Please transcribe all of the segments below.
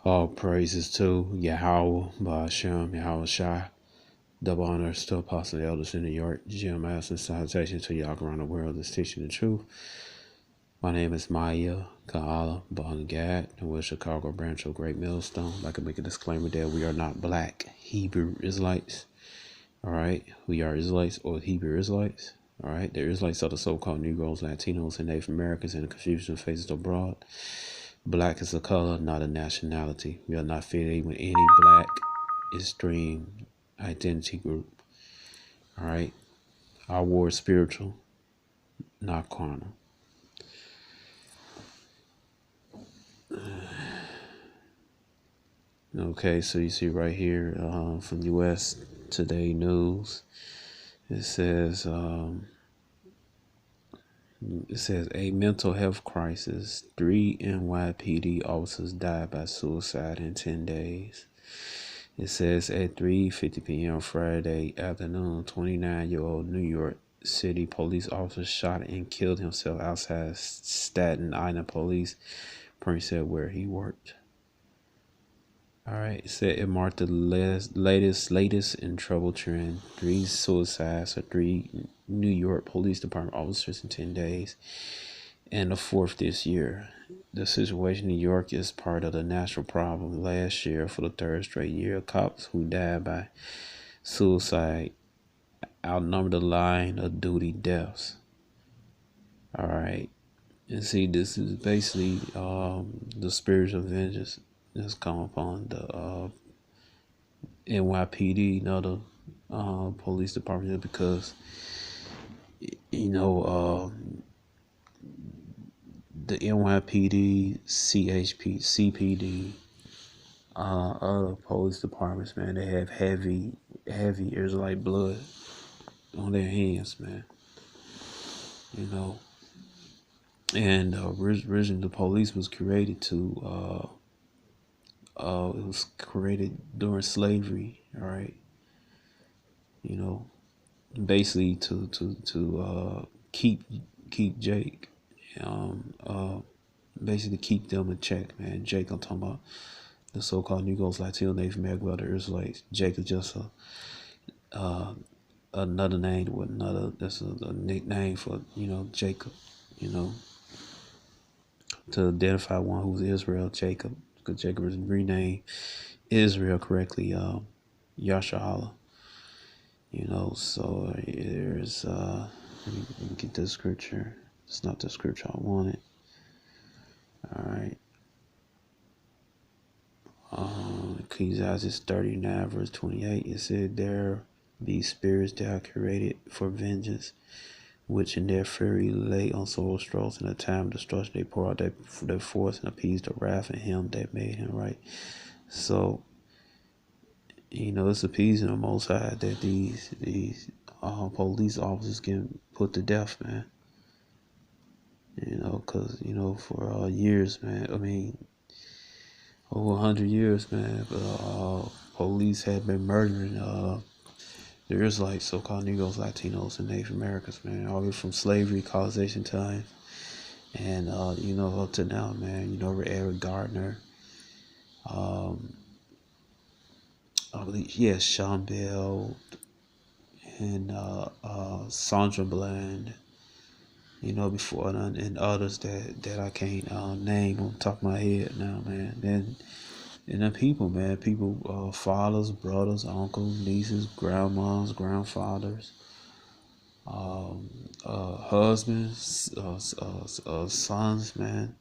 All praises to Yahweh, Ba'ashem, Yahweh Shai. Double honors to Apostle Elders in New York. Jim Madison, salutations to y'all around the world that's teaching the truth. My name is Maya Ka'ala Bangad, and we're Chicago branch of Great Millstone. I'd like to make a disclaimer that we are not black Hebrew Israelites. All right, we are Israelites or Hebrew Israelites. All right, the Israelites are the so-called Negroes, Latinos, and Native Americans, and the confusion faces abroad. Black is a color, not a nationality. We are not affiliated with any black extreme identity group. All right. Our war is spiritual, not carnal. Okay, so you see right here from U.S. Today News, it says a mental health crisis. 3 NYPD officers died by suicide in 10 days. It says at 3:50 p.m. Friday afternoon, 29-year-old New York City police officer shot and killed himself outside Staten Island police precinct where he worked. All right, it said it marked the latest in trouble trend. 3 suicides of 3 New York Police Department officers in 10 days, and the 4th this year. The situation in New York is part of the national problem. Last year, for the 3rd straight year, cops who died by suicide outnumbered the line of duty deaths. All right, and see, this is basically the spirit of vengeance that's come upon the NYPD and other police departments because the NYPD, CHP, CPD, other police departments, man, they have heavy Israelite blood on their hands, man. And originally the police was created to it was created during slavery, all right. Basically to keep Jake, basically keep them in check, man. Jake, I'm talking about the so-called Negroes, Latino, Native American, other Israelites. Jake is just another name with another. That's a nickname for Jacob. To identify one who's Israel, Jacob, because Jacob is renamed Israel correctly. Yasharala. So there's let me get the scripture. It's not the scripture I wanted. All right. Ecclesiastes 39 verse 28. It said, "There be spirits that are created for vengeance, which in their fury lay on sore strokes. In the time of destruction they pour out their force and appease the wrath of him that made him." Right. So it's appeasing the Most High that these police officers get put to death, man. Because for years, man. I mean, over 100 years, man. But police had been murdering the Israelites, so-called Negroes, Latinos, and Native Americans, man. All the way from slavery, colonization time, and up to now, man. Eric Gardner. I believe, yes, Sean Bell and Sandra Bland, before and others that I can't name on top of my head now, man. And the people, man, fathers, brothers, uncles, nieces, grandmas, grandfathers, husbands, sons, man.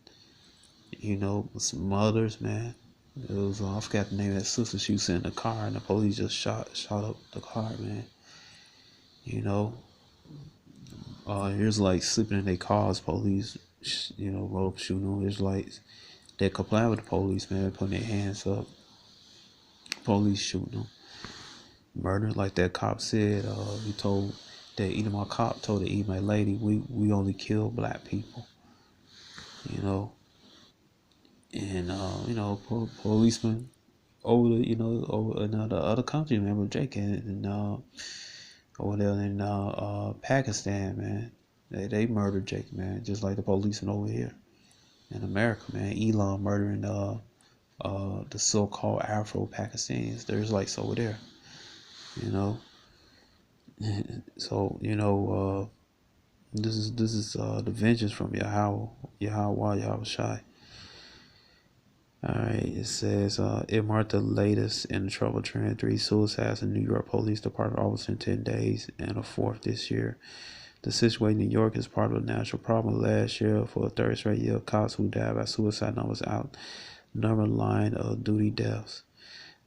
Some mothers, man. It was I forgot the name of that sister. She was in the car, and the police just shot up the car, man. Here's like sleeping in their cars. Police, roll up shooting on Israelites. They comply with the police, man, putting their hands up. Police shooting them. Murder, like that cop said. He told that my cop told the my lady, we only kill black people. And policemen over over another other country, remember Jake and over there in Pakistan, man. They murdered Jake, man, just like the policemen over here in America, man. Elon murdering the so-called Afro-Pakistanis. The Israelites over there, you know. So this is the vengeance from Yahweh Shai. All right, it says it marked the latest in the trouble trend. 3 suicides in New York Police Department officers in 10 days, and a fourth this year. The situation in New York is part of a national problem. Last year, for a third straight year, cops who died by suicide numbers outnumbered the line of duty deaths.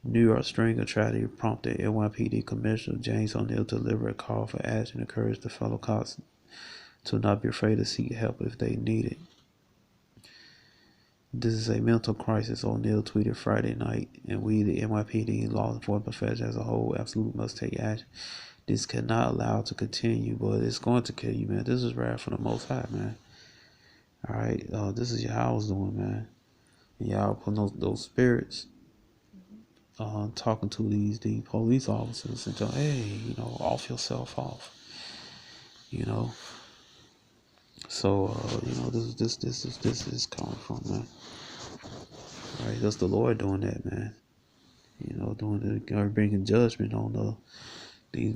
New York's string of tragedy prompted NYPD Commissioner James O'Neill to deliver a call for action and encourage the fellow cops to not be afraid to seek help if they need it. This is a mental crisis, O'Neill tweeted Friday night, and we, the NYPD law enforcement profession as a whole, absolutely must take action. This cannot allow to continue, but it's going to kill you, man. This is wrath from the Most High, man. All right, this is Yahweh's doing, man. And y'all putting those spirits, talking to these police officers and telling, hey, off yourself off, So, this is coming from, man. All right, that's the Lord doing that, man. Bringing judgment on these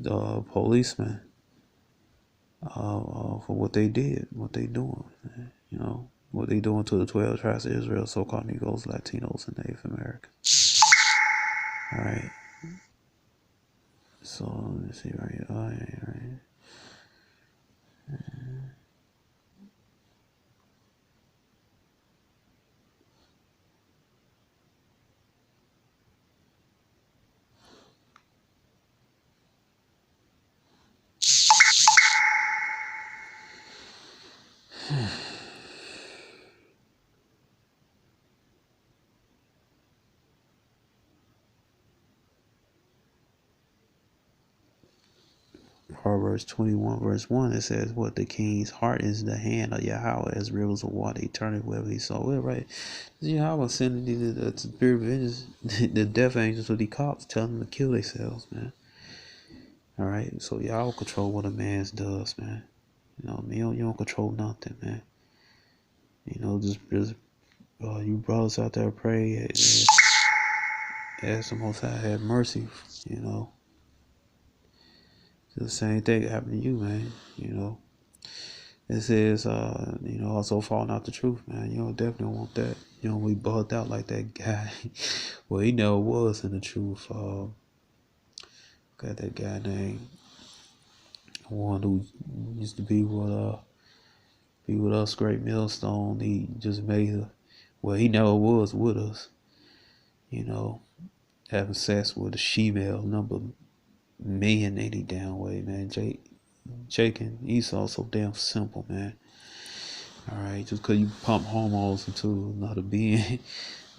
policemen for what they did, what they doing, man. What they doing to the 12 tribes of Israel, so-called Negroes, Latinos, and Native Americans. All right. So let me see right here. All right. Proverbs 21 verse 1, it says, what the king's heart is in the hand of Yahweh, as rivers of water, eternal wherever he saw. Well, right. Yahweh sending the spirit of vengeance, the death angels to the cops, telling them to kill themselves, man. All right. So y'all control what a man does, man. You don't control nothing, man. Just you brothers out there pray, ask the Most High have mercy, The same thing happened to you, man. It says, also falling out the truth, man. You don't definitely want that. You don't be bugged out like that guy. Well, he never was in the truth. Got that guy named one who used to be with us, Great Millstone. He just made he never was with us. Having sex with a she-male number million 80 down way, man. Jake and Esau so damn simple, man. Alright, just cause you pump hormones into another being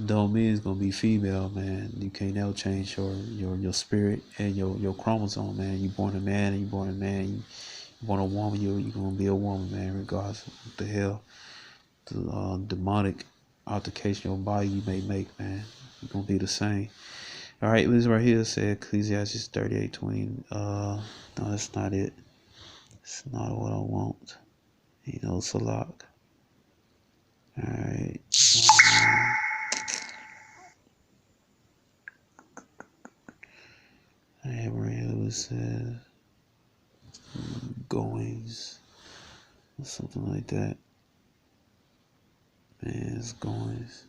don't mean it's gonna be female, man. You can't now change your spirit and your chromosome, man. You born a man and you born a man. You born a woman, you're gonna be a woman, man, regardless of what the hell the demonic altercation your body you may make, man. You're gonna be the same. Alright, this right here said Ecclesiastes 38:20. No, that's not it. It's not what I want. Salak. Alright. It says goings. Something like that. Man, it's goings.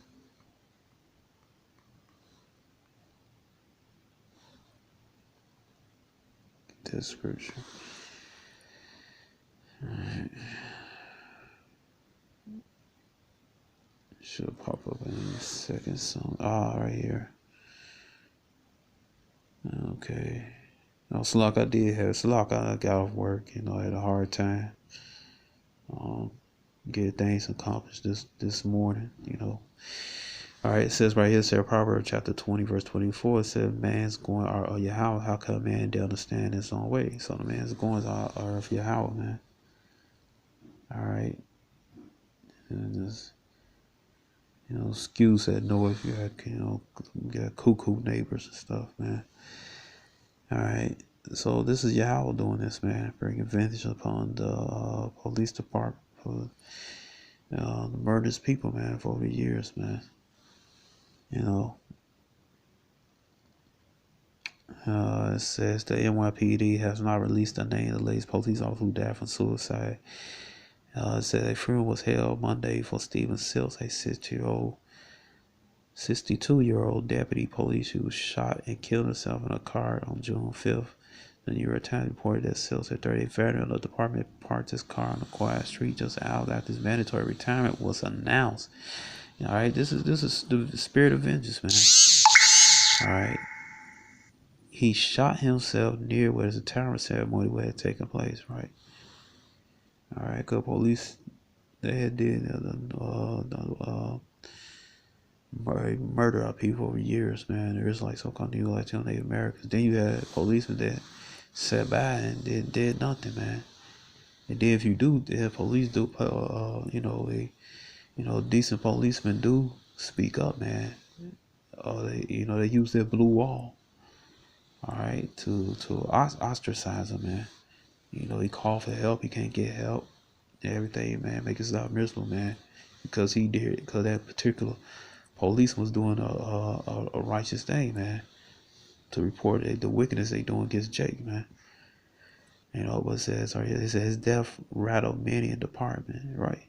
That scripture. Alright. Should pop up in a second. Right here. Okay. Salak, I did have Salak. I got off work. I had a hard time. Get things accomplished this morning. All right, it says right here, Proverbs chapter 20, verse 24, it says, man's going are Yahweh, how can a man to understand his own way? So the man's going are of Yahweh, man. All right. And just, excuse that noise. You got cuckoo neighbors and stuff, man. All right. So this is Yahweh doing this, man, bringing advantage upon the police department for the murderous people, man, for over the years, man. You know, it says the NYPD has not released the name of the latest police officer who died from suicide. It said a funeral was held Monday for Stephen Sills, a 62-year-old deputy police who shot and killed himself in a car on June 5th. The New York Times reported that Sills, a 38 veteran of the department, parked his car on a quiet street just hours after his mandatory retirement was announced. All right, this is the spirit of vengeance, man. All right, he shot himself near where the retirement ceremony had taken place. Right. All right, good police. They had did murder of people over years, man. There's like so-called New Latino Native Americans. Then you had policemen that sat by and did nothing, man. And then if you do, the police do, decent policemen do speak up, man. They use their blue wall, all right, to ostracize him, man. He called for help, he can't get help, and everything, man, make his life miserable, man, because that particular police was doing a righteous thing, man, to report the wickedness they doing against Jake, man. But it says his death rattled many in the department, right?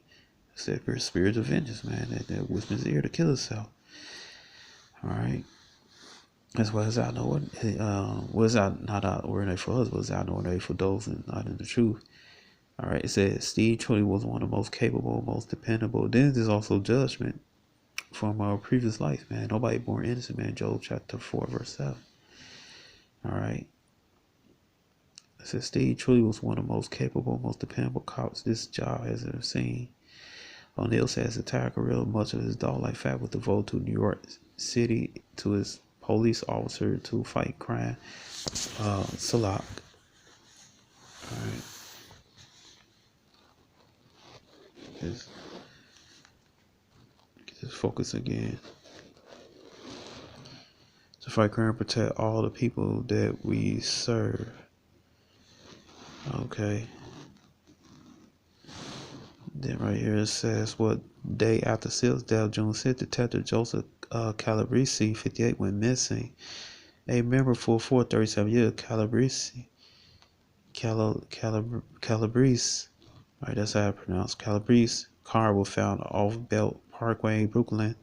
It said spirit of vengeance, man, that whispered his ear to kill himself. All right. As well as out knowing, was out not out ordinary for us, was out ordinary for those not in the truth. All right. It says Steve truly was one of the most capable, most dependable. Then there's also judgment from our previous life, man. Nobody born innocent, man. Job chapter 4, verse 7. All right. It says Steve truly was one of the most capable, most dependable cops this job has ever seen. O'Neill says his entire career, much of his dog-like fact was devoted to New York City, to his police officer to fight crime. Salak. All right. Just focus again. To fight crime and protect all the people that we serve. Okay. Then right here it says what day after Sills' death, June 6th, Detective Joseph Calabrese, 58, went missing. A member for 37 years, Calabrese, right, that's how I pronounce Calabrese. Car was found off Belt Parkway, Brooklyn.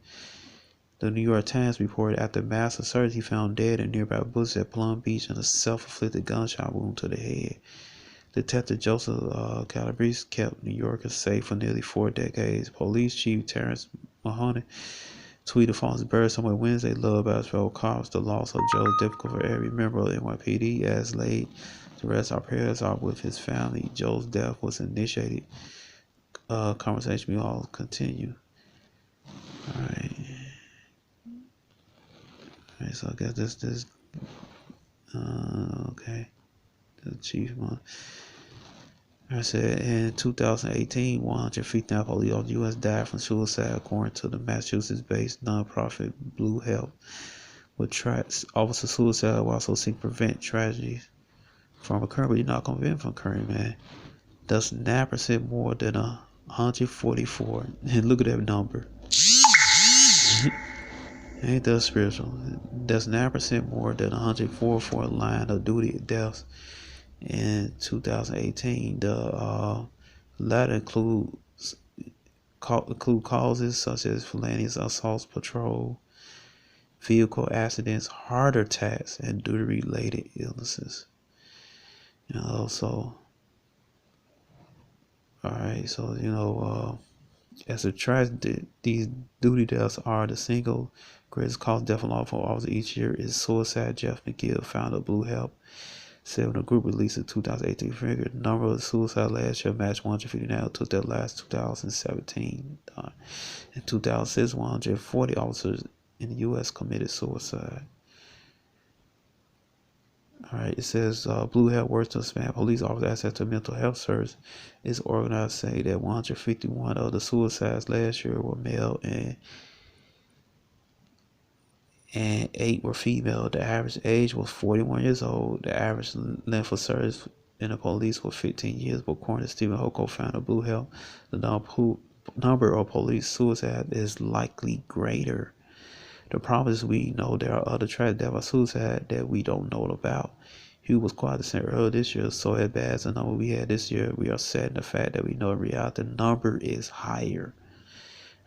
The New York Times reported after massive search, he found dead in nearby bushes at Plum Beach and a self-inflicted gunshot wound to the head. Detective Joseph Calabrese kept New Yorkers safe for nearly 4 decades. Police Chief Terrence Mahoney tweeted from his birth somewhere Wednesday, loved by his fellow cops. The loss of Joe is difficult for every member of the NYPD as laid to rest. Our prayers are with his family. Joe's death was initiated. Conversation we all continue. All right. All right, so I guess this okay. The chief one. I said in 2018, 159 police on the U.S. died from suicide, according to the Massachusetts-based nonprofit Blue Health, which tracks officer suicide while also seek to prevent tragedies from occurring, but you're not going to prevent from occurring, man. That's 9% more than 144. And look at that number. Ain't that spiritual? That's 9% more than 144 line of duty deaths in 2018. The latter include causes such as felonious assaults, patrol, vehicle accidents, heart attacks, and duty-related illnesses. So, all right, so, as a tragedy, these duty deaths are the single greatest cause of death in law enforcement officers each year is suicide. Jeff McGill, founder of Blue Health, said when the group released a 2018 figure, the number of suicide last year matched 159, took their last 2017. In 2006, 140 officers in the U.S. committed suicide. All right, it says Blue Health works to expand police officers' access to mental health service. It's organized say that 151 of the suicides last year were male and 8 were female. The average age was 41 years old. The average length of service in the police was 15 years. But according to Stephen Hoko, founder of Blue Health, the number of police suicide is likely greater. The problem is we know there are other tragedies that Rasul had that we don't know about. He was quite sent earlier this year, so as bad as the number we had this year, we are sad in the fact that we know in reality the number is higher.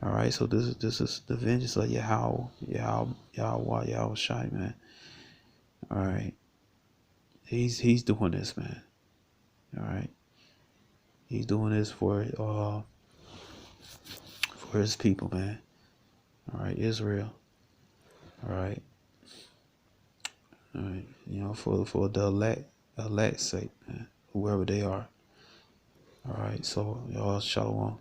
All right, so this is the vengeance of Yahweh Shai, man. All right, he's doing this, man. All right, he's doing this for his people, man. All right, Israel. All right, you know, for the elect's sake, man, whoever they are. All right, so y'all shalom.